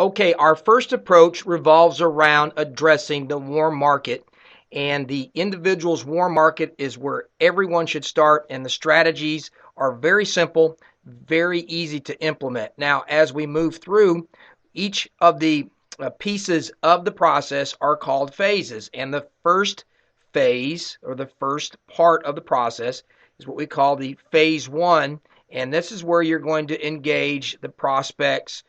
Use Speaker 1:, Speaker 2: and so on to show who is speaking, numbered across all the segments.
Speaker 1: Okay, our first approach revolves around addressing the warm market, and the individual's warm market is where everyone should start, and the strategies are very simple, very easy to implement. Now, as we move through, each of the pieces of the process are called phases, and the first phase or the first part of the process is what we call the phase one, and this is where you're going to engage the prospects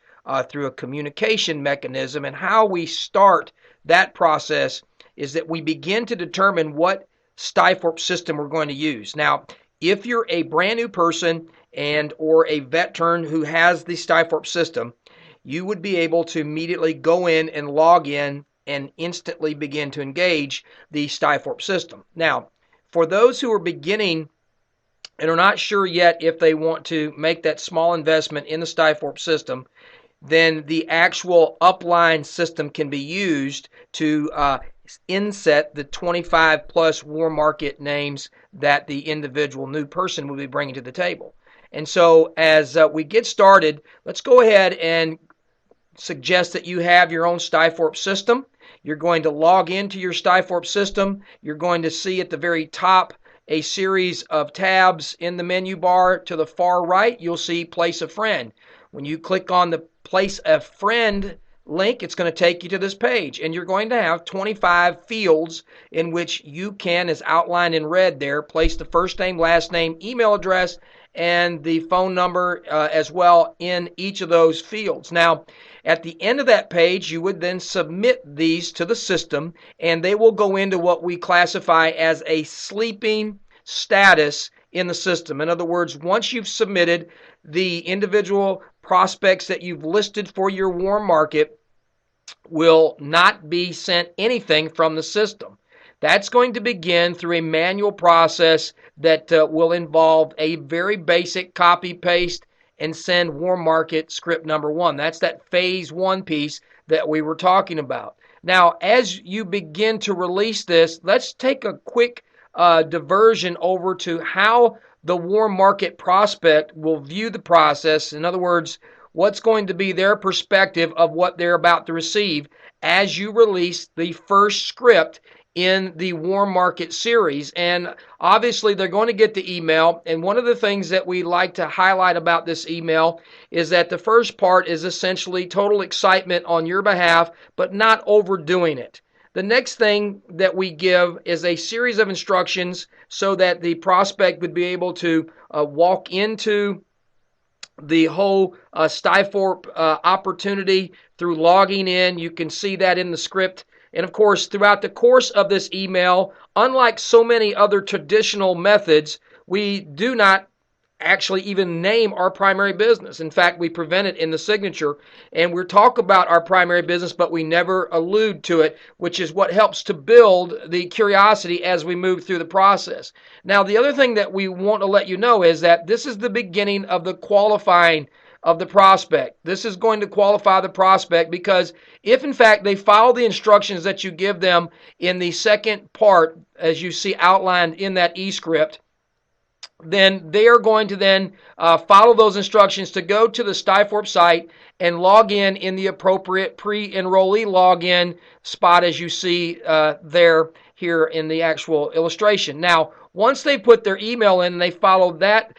Speaker 1: through a communication mechanism. And how we start that process is that we begin to determine what Stifort system we're going to use. Now, if you're a brand new person and or a veteran who has the Stifort system, you would be able to immediately go in and log in and instantly begin to engage the Stifort system. Now, for those who are beginning and are not sure yet if they want to make that small investment in the Stifort system, then the actual upline system can be used to inset the 25 plus warm market names that the individual new person will be bringing to the table. And so as we get started, let's go ahead and suggest that you have your own Stifort system. You're going to log into your Stifort system. You're going to see at the very top a series of tabs in the menu bar. To the far right, you'll see Place a Friend. When you click on the Place a Friend link, it's going to take you to this page, and you're going to have 25 fields in which you can, as outlined in red there, place the first name, last name, email address, and the phone number as well in each of those fields. Now, at the end of that page, you would then submit these to the system, and they will go into what we classify as a sleeping status in the system. In other words, once you've submitted the individual prospects that you've listed for your warm market, will not be sent anything from the system. That's going to begin through a manual process that will involve a very basic copy, paste, and send warm market script number one. That's that phase one piece that we were talking about. Now, as you begin to release this, let's take a quick diversion over to how the warm market prospect will view the process. In other words, what's going to be their perspective of what they're about to receive as you release the first script in the warm market series. And obviously they're going to get the email, and one of the things that we like to highlight about this email is that the first part is essentially total excitement on your behalf, but not overdoing it. The next thing that we give is a series of instructions so that the prospect would be able to walk into the whole Stifort opportunity through logging in. You can see that in the script. And of course, throughout the course of this email, unlike so many other traditional methods, we do not actually even name our primary business. In fact, we prevent it in the signature, and we talk about our primary business, but we never allude to it, which is what helps to build the curiosity as we move through the process. Now, the other thing that we want to let you know is that this is the beginning of the qualifying of the prospect. This is going to qualify the prospect because if in fact they follow the instructions that you give them in the second part, as you see outlined in that e-script, then they are going to then follow those instructions to go to the Stifort site and log in the appropriate pre-enrollee login spot, as you see there here in the actual illustration. Now, once they put their email in and they follow that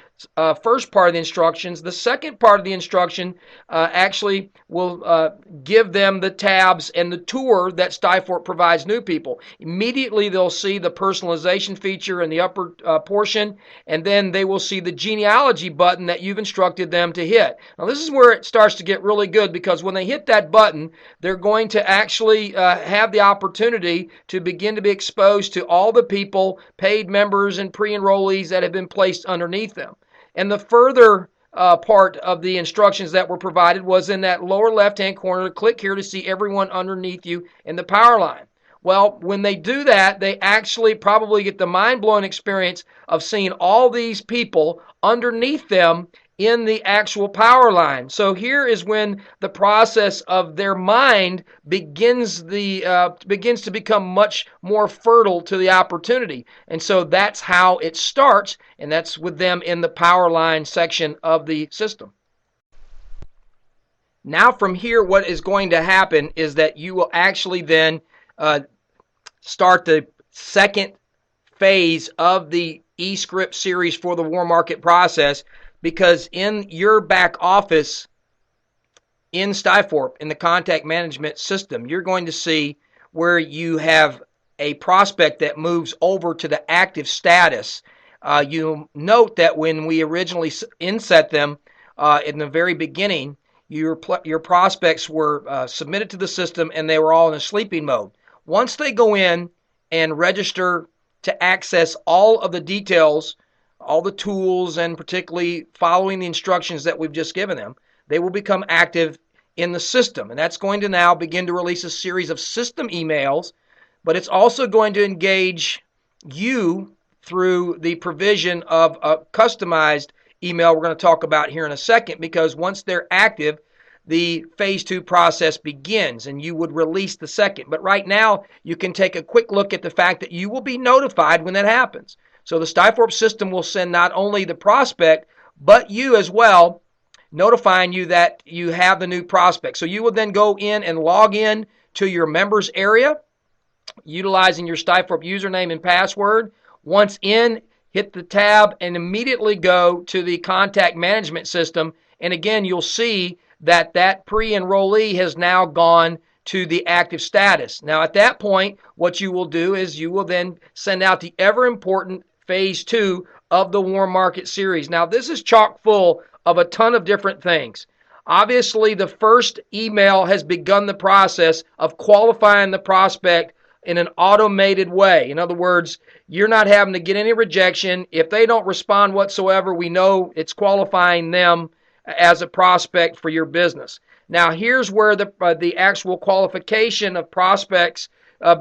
Speaker 1: first part of the instructions, the second part of the instruction actually will give them the tabs and the tour that Stifort provides new people. Immediately they'll see the personalization feature in the upper portion, and then they will see the genealogy button that you've instructed them to hit. Now this is where it starts to get really good, because when they hit that button, they're going to actually have the opportunity to begin to be exposed to all the people, paid members and pre-enrollees that have been placed underneath them. And the further part of the instructions that were provided was in that lower left-hand corner. Click here to see everyone underneath you in the power line. Well, when they do that, they actually probably get the mind-blowing experience of seeing all these people underneath them in the actual power line. So here is when the process of their mind begins to become much more fertile to the opportunity. And so that's how it starts, and that's with them in the power line section of the system. Now from here, what is going to happen is that you will actually then start the second phase of the eScript series for the warm market process, because in your back office in Stifforp, in the contact management system, you're going to see where you have a prospect that moves over to the active status. You note that when we originally inset them in the very beginning, your prospects were submitted to the system and they were all in a sleeping mode. Once they go in and register to access all of the details, all the tools, and particularly following the instructions that we've just given them, they will become active in the system. And that's going to now begin to release a series of system emails, but it's also going to engage you through the provision of a customized email we're going to talk about here in a second, because once they're active, the phase 2 process begins and you would release the second. But right now, you can take a quick look at the fact that you will be notified when that happens. So the Stifforp system will send not only the prospect, but you as well, notifying you that you have the new prospect. So you will then go in and log in to your members area, utilizing your Stifforp username and password. Once in, hit the tab and immediately go to the contact management system. And again, you'll see that pre-enrollee has now gone to the active status. Now, at that point, what you will do is you will then send out the ever-important phase 2 of the warm market series. Now, this is chock full of a ton of different things. Obviously, the first email has begun the process of qualifying the prospect in an automated way. In other words, you're not having to get any rejection. If they don't respond whatsoever, we know it's qualifying them as a prospect for your business. Now, here's where the actual qualification of prospects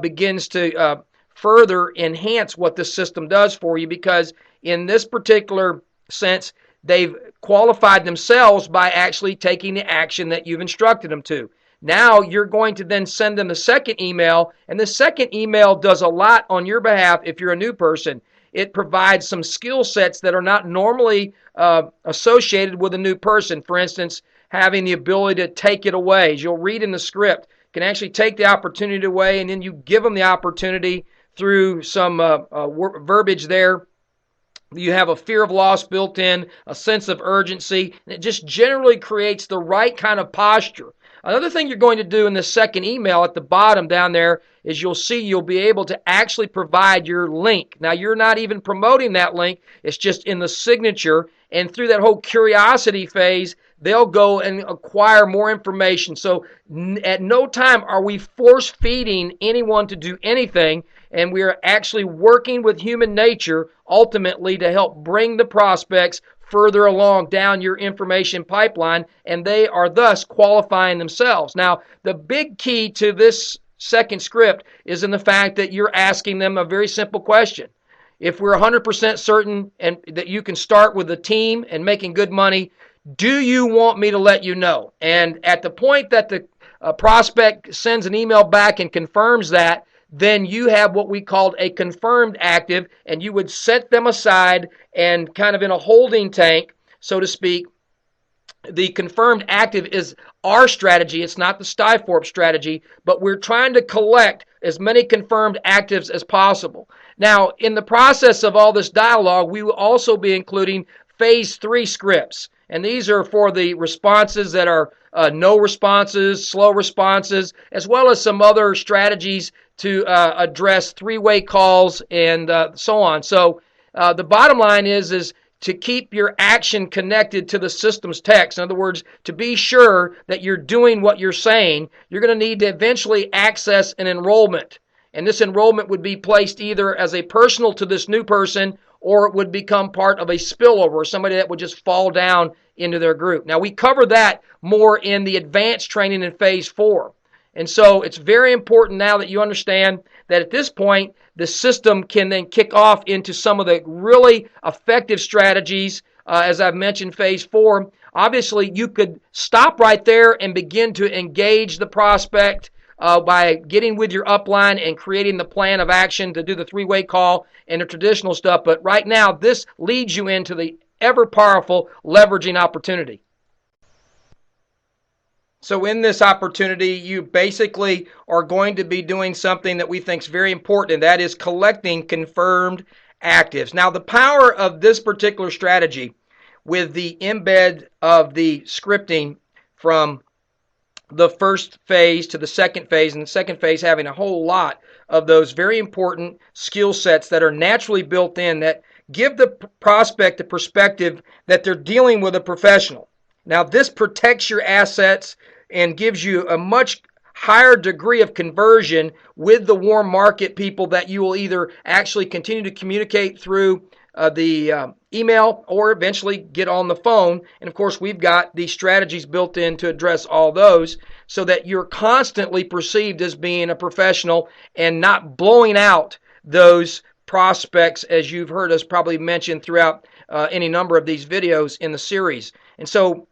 Speaker 1: begins to further enhance what the system does for you, because in this particular sense, they've qualified themselves by actually taking the action that you've instructed them to. Now you're going to then send them the second email, and the second email does a lot on your behalf if you're a new person. It provides some skill sets that are not normally associated with a new person. For instance, having the ability to take it away. As you'll read in the script, can actually take the opportunity away, and then you give them the opportunity through some verbiage there. You have a fear of loss built in, a sense of urgency, and it just generally creates the right kind of posture. Another thing you're going to do in the second email at the bottom down there is you'll be able to actually provide your link. Now, you're not even promoting that link. It's just in the signature. And through that whole curiosity phase, they'll go and acquire more information. So at no time are we force-feeding anyone to do anything. And we are actually working with human nature ultimately to help bring the prospects further along down your information pipeline, and they are thus qualifying themselves. Now, the big key to this second script is in the fact that you're asking them a very simple question. If we're 100% certain and that you can start with a team and making good money, do you want me to let you know? And at the point that the prospect sends an email back and confirms that, then you have what we called a confirmed active, and you would set them aside and kind of in a holding tank, so to speak. The confirmed active is our strategy. It's not the Stifforp strategy, but we're trying to collect as many confirmed actives as possible. Now, in the process of all this dialogue, we will also be including phase 3 scripts. And these are for the responses that are no responses, slow responses, as well as some other strategies to address three-way calls and so on. So the bottom line is to keep your action connected to the system's text. In other words, to be sure that you're doing what you're saying, you're going to need to eventually access an enrollment. And this enrollment would be placed either as a personal to this new person, or it would become part of a spillover, somebody that would just fall down into their group. Now, we cover that more in the advanced training in phase 4. And so it's very important now that you understand that at this point, the system can then kick off into some of the really effective strategies. As I've mentioned, phase 4. Obviously, you could stop right there and begin to engage the prospect by getting with your upline and creating the plan of action to do the three-way call and the traditional stuff. But right now, this leads you into the ever-powerful leveraging opportunity. So in this opportunity, you basically are going to be doing something that we think is very important, and that is collecting confirmed actives. Now, the power of this particular strategy with the embed of the scripting from the first phase to the second phase, and the second phase having a whole lot of those very important skill sets that are naturally built in that give the prospect a perspective that they're dealing with a professional. Now, this protects your assets and gives you a much higher degree of conversion with the warm market people that you will either actually continue to communicate through the email or eventually get on the phone. And of course, we've got these strategies built in to address all those so that you're constantly perceived as being a professional and not blowing out those prospects, as you've heard us probably mention throughout any number of these videos in the series. And so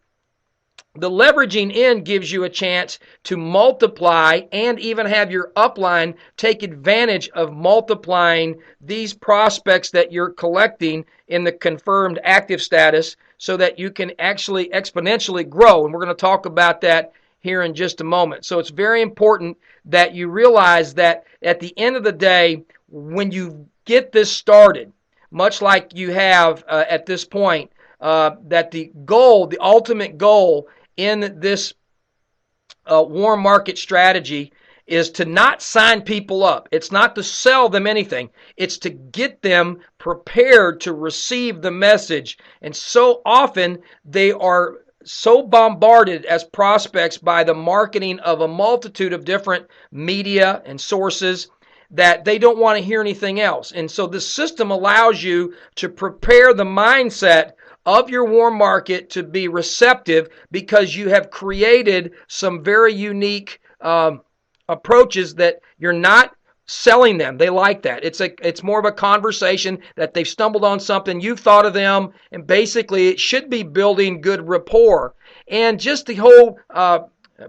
Speaker 1: the leveraging in gives you a chance to multiply and even have your upline take advantage of multiplying these prospects that you're collecting in the confirmed active status so that you can actually exponentially grow. And we're going to talk about that here in just a moment. So it's very important that you realize that at the end of the day, when you get this started, much like you have at this point, that the goal, the ultimate goal in this warm market strategy is to not sign people up. It's not to sell them anything. It's to get them prepared to receive the message. And so often they are so bombarded as prospects by the marketing of a multitude of different media and sources that they don't want to hear anything else. And so the system allows you to prepare the mindset of your warm market to be receptive because you have created some very unique approaches that you're not selling them. They like that. It's more of a conversation that they've stumbled on something, you've thought of them, and basically it should be building good rapport. And just the whole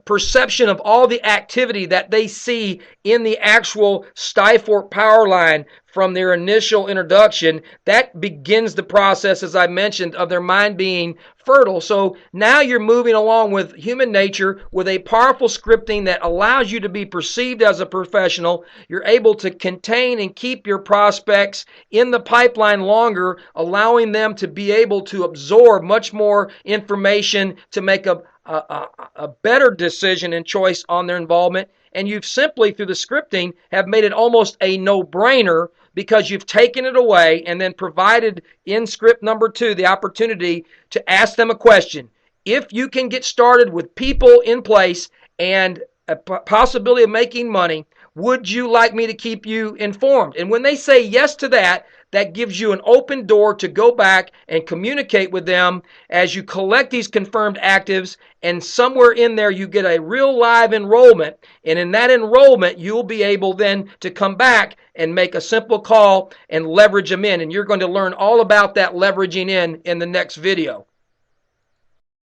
Speaker 1: perception of all the activity that they see in the actual Skyfork power line from their initial introduction, that begins the process, as I mentioned, of their mind being fertile. So now you're moving along with human nature with a powerful scripting that allows you to be perceived as a professional. You're able to contain and keep your prospects in the pipeline longer, allowing them to be able to absorb much more information to make a better decision and choice on their involvement. And you've simply, through the scripting, have made it almost a no-brainer because you've taken it away and then provided in script number 2 the opportunity to ask them a question. If you can get started with people in place and a possibility of making money, would you like me to keep you informed? And when they say yes to that, that gives you an open door to go back and communicate with them as you collect these confirmed actives, and somewhere in there you get a real live enrollment, and in that enrollment you'll be able then to come back and make a simple call and leverage them in, and you're going to learn all about that leveraging in the next video.